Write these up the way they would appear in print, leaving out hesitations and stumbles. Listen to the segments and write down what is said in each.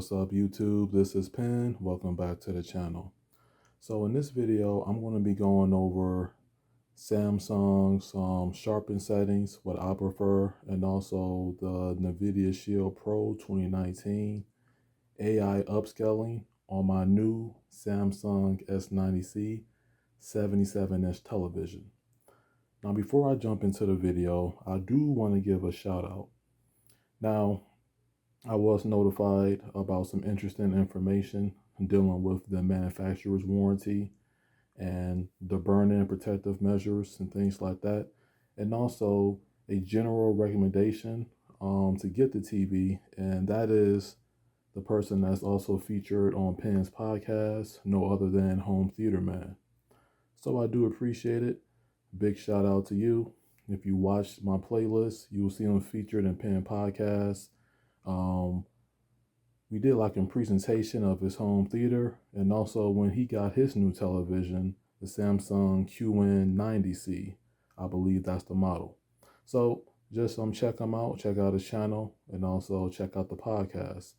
what's up YouTube? This is Penn. Welcome back to the channel. So in this video, I'm going to be going over Samsung's sharpen settings, what I prefer, and also the Nvidia Shield Pro 2019 AI upscaling on my new Samsung S90C 77-inch television. Now before I jump into the video, I do want to give a shout out. Now, I was notified about some interesting information dealing with the manufacturer's warranty and the burn-in protective measures and things like that, and also a general recommendation to get the TV, and that is the person that's also featured on Penn's podcast, no other than Home Theater Man. So I do appreciate it. Big shout out to you. If you watched my playlist, you will see him featured in Penn podcast. We did like a presentation of his home theater, and also when he got his new television, the Samsung QD-90C. I believe that's the model. So just check him out, check out his channel, and also check out the podcast.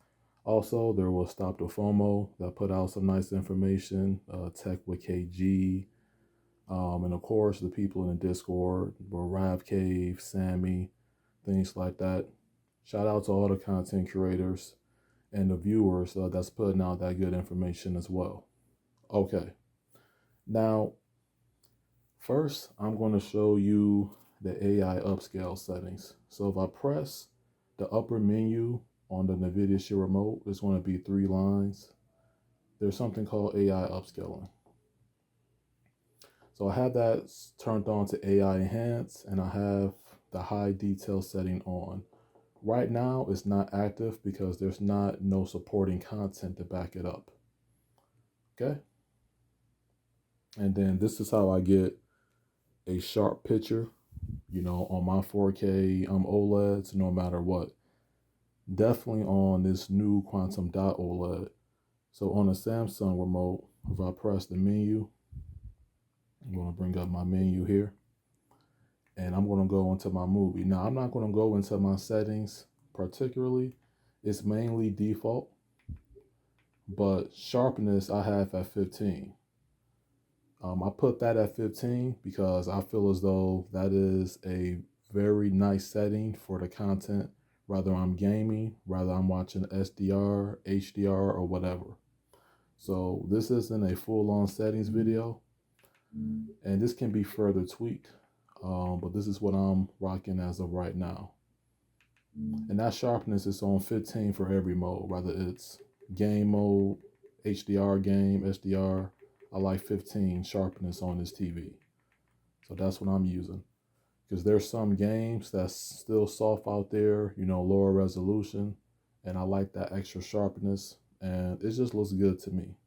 Also, there was Stop the FOMO that put out some nice information, Tech with KG, and of course the people in the Discord were Rav Cave, Sammy, things like that. Shout out to all the content creators and the viewers that's putting out that good information as well. Okay, now first I'm going to show you the AI upscale settings. So if I press the upper menu on the Nvidia Shield remote, it's going to be 3 lines. There's something called AI upscaling. So I have that turned on to AI enhance, and I have the high detail setting on. Right now, it's not active because there's no supporting content to back it up. Okay? And then this is how I get a sharp picture, on my 4K OLEDs, no matter what. Definitely on this new Quantum Dot OLED. So on the Samsung remote, if I press the menu, I'm going to bring up my menu here. And I'm going to go into my movie. Now, I'm not going to go into my settings particularly. It's mainly default, but sharpness I have at 15. I put that at 15 because I feel as though that is a very nice setting for the content, whether I'm gaming, whether I'm watching SDR, HDR, or whatever. So this isn't a full-on settings video, and this can be further tweaked. But this is what I'm rocking as of right now. And that sharpness is on 15 for every mode, whether it's game mode, HDR game, SDR. I like 15 sharpness on this TV. So that's what I'm using. Because there's some games that's still soft out there, lower resolution. And I like that extra sharpness. And it just looks good to me.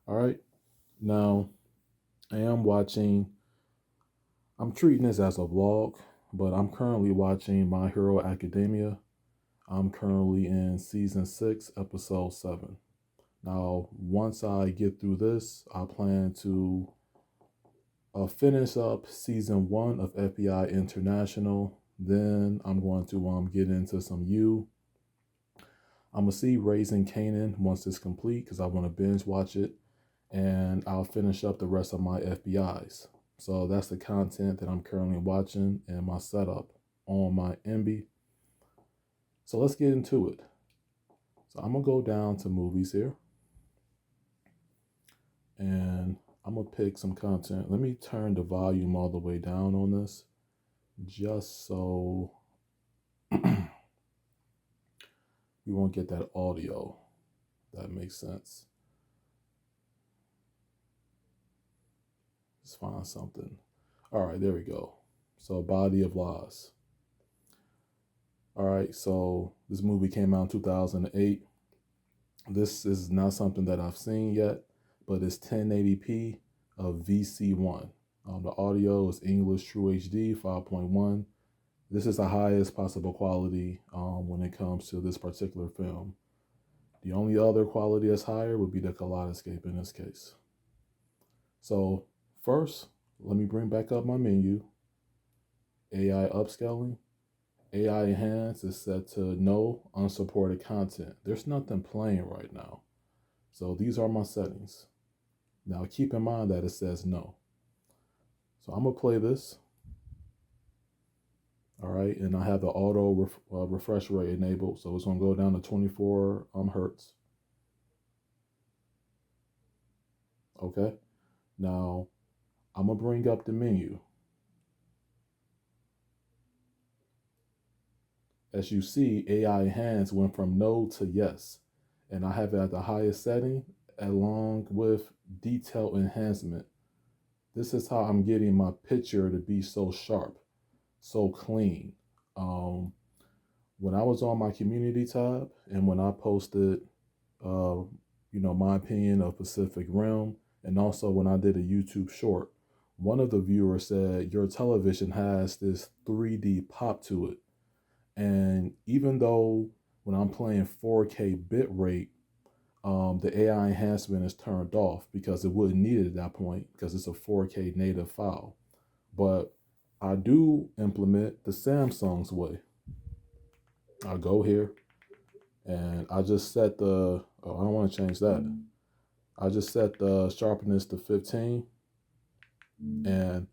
All right. Now, I'm treating this as a vlog, but I'm currently watching My Hero Academia. I'm currently in season 6, episode 7. Now, once I get through this, I plan to finish up season 1 of FBI International. Then I'm going to get into some U. I'm going to see Raising Kanan once it's complete because I want to binge watch it. And I'll finish up the rest of my FBIs. So that's the content that I'm currently watching and my setup on my Envy. So let's get into it. So I'm going to go down to movies here. And I'm going to pick some content. Let me turn the volume all the way down on this, just so we won't get that audio. That makes sense. Let's find something. All right, there we go. So Body of Lies. All right, so this movie came out in 2008. This is not something that I've seen yet, but it's 1080p of VC1. The audio is English True HD 5.1. This is the highest possible quality when it comes to this particular film. The only other quality that's higher would be the Kaleidoscape in this case. So first, let me bring back up my menu. AI upscaling. AI enhance is set to no unsupported content. There's nothing playing right now. So these are my settings. Now keep in mind that it says no. So I'm gonna play this. All right, and I have the auto refresh rate enabled, so it's gonna go down to 24 hertz. Okay, now I'm gonna bring up the menu. As you see, AI enhance went from no to yes, and I have it at the highest setting along with detail enhancement. This is how I'm getting my picture to be so sharp, so clean. Um, when I was on my community tab and when I posted, uh, my opinion of Pacific Rim, and also when I did a YouTube short, one of the viewers said your television has this 3D pop to it. And even though when I'm playing 4K bit rate, the AI enhancement is turned off because it wouldn't need it at that point because it's a 4K native file. But I do implement the Samsung's way. I go here and I just set the, oh, I don't want to change that. I just set the sharpness to 15 and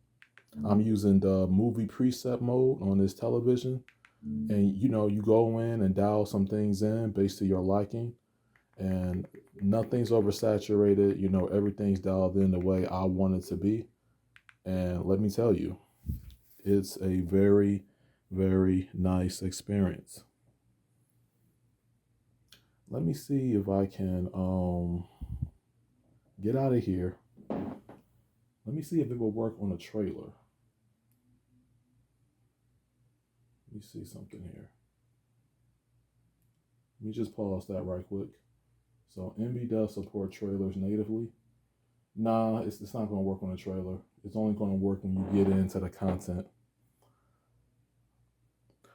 I'm using the movie preset mode on this television. And you go in and dial some things in based to your liking, and nothing's oversaturated. Everything's dialed in the way I want it to be. And let me tell you, it's a very, very nice experience. Let me see if I can get out of here. Let me see if it will work on a trailer. Let me see something here. Let me just pause that right quick. So Envy does support trailers natively. Nah, it's not going to work on a trailer. It's only going to work when you get into the content.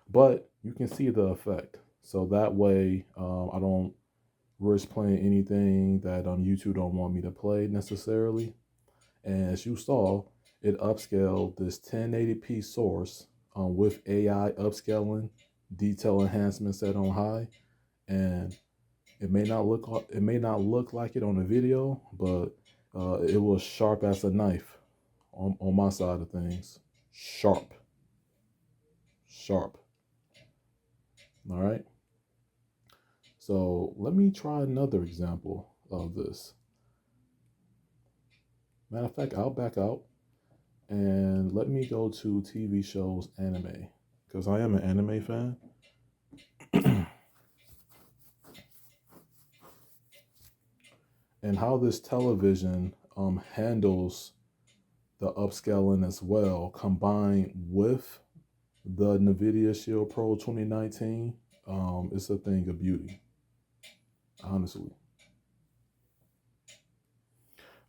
But you can see the effect. So that way, I don't risk playing anything that YouTube don't want me to play necessarily. And as you saw, it upscaled this 1080p source with AI upscaling, detail enhancement set on high, and it may not look like it on the video, but it was sharp as a knife on my side of things. Sharp. All right. So let me try another example of this. Matter of fact, I'll back out and let me go to TV shows anime because I am an anime fan. And how this television handles the upscaling as well, combined with the Nvidia Shield Pro 2019, it's a thing of beauty, honestly.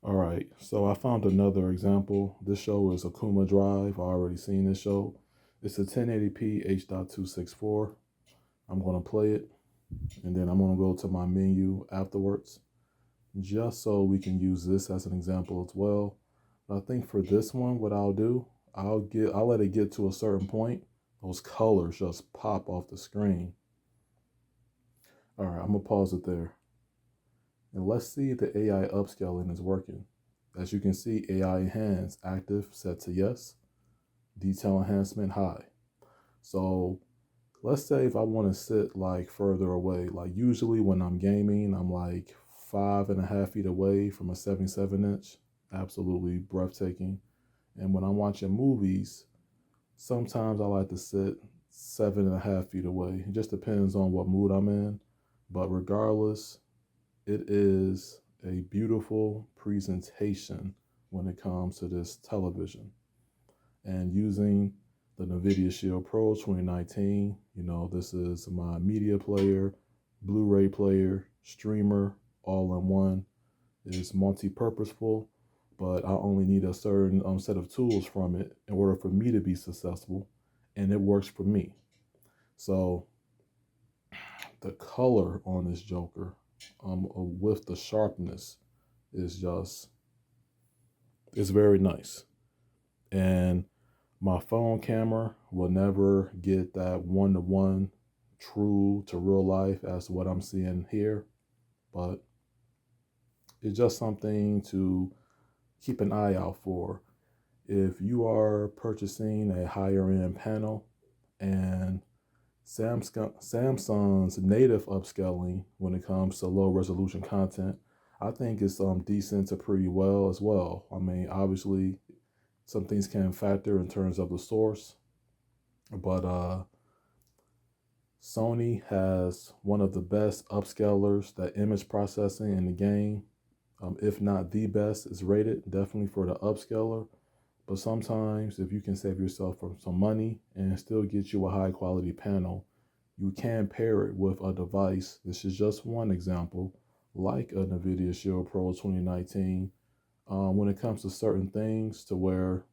All right, so I found another example. This show is Akuma Drive. I already seen this show. It's a 1080p H.264. I'm going to play it, and then I'm going to go to my menu afterwards, just so we can use this as an example as well. I think for this one, what I'll do, I'll let it get to a certain point. Those colors just pop off the screen. All right, I'm gonna pause it there. And let's see if the AI upscaling is working. As you can see, AI enhance active set to yes, detail enhancement high. So let's say if I want to sit like further away, like usually when I'm gaming, I'm like 5.5 feet away from a 77-inch, absolutely breathtaking. And when I'm watching movies, sometimes I like to sit 7.5 feet away. It just depends on what mood I'm in. But regardless, it is a beautiful presentation when it comes to this television. And using the Nvidia Shield Pro 2019, this is my media player, Blu-ray player, streamer, all in one. It's multi-purposeful, but I only need a certain set of tools from it in order for me to be successful, and it works for me. So the color on this Joker with the sharpness is it's very nice. And My phone camera will never get that one-to-one true to real life as what I'm seeing here, but it's just something to keep an eye out for. If you are purchasing a higher end panel, and Samsung's native upscaling when it comes to low resolution content, I think it's decent to pretty well as well. I mean, obviously, some things can factor in terms of the source, but Sony has one of the best upscalers that image processing in the game. If not the best, is rated definitely for the upscaler. But sometimes, if you can save yourself from some money and still get you a high quality panel, you can pair it with a device. This is just one example, like a Nvidia Shield Pro 2019, when it comes to certain things to where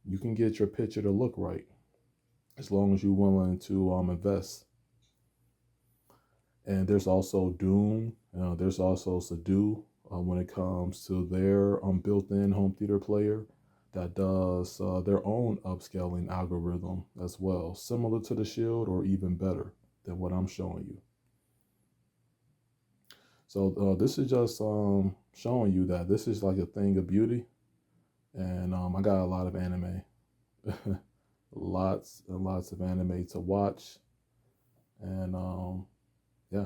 you can get your picture to look right, as long as you're willing to invest. And there's also Doom, there's also Sadu when it comes to their built-in home theater player that does their own upscaling algorithm as well, similar to the Shield or even better than what I'm showing you. So this is just showing you that this is like a thing of beauty. And I got a lot of anime, lots and lots of anime to watch. And yeah.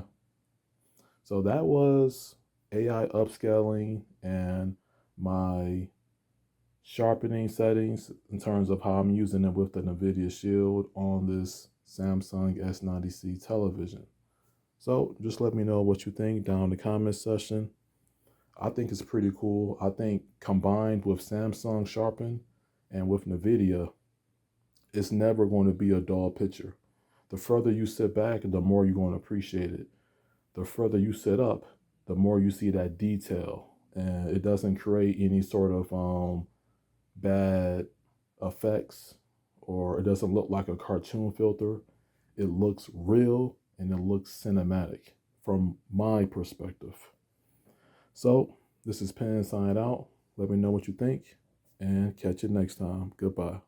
So that was AI upscaling and my sharpening settings in terms of how I'm using it with the Nvidia Shield on this Samsung S90C television. So just let me know what you think down in the comment section. I think it's pretty cool. I think combined with Samsung Sharpen and with Nvidia, it's never going to be a dull picture. The further you sit back, the more you're going to appreciate it. The further you sit up, the more you see that detail. And it doesn't create any sort of bad effects, or it doesn't look like a cartoon filter. It looks real and it looks cinematic from my perspective. So this is Pen signing out. Let me know what you think and catch you next time. Goodbye.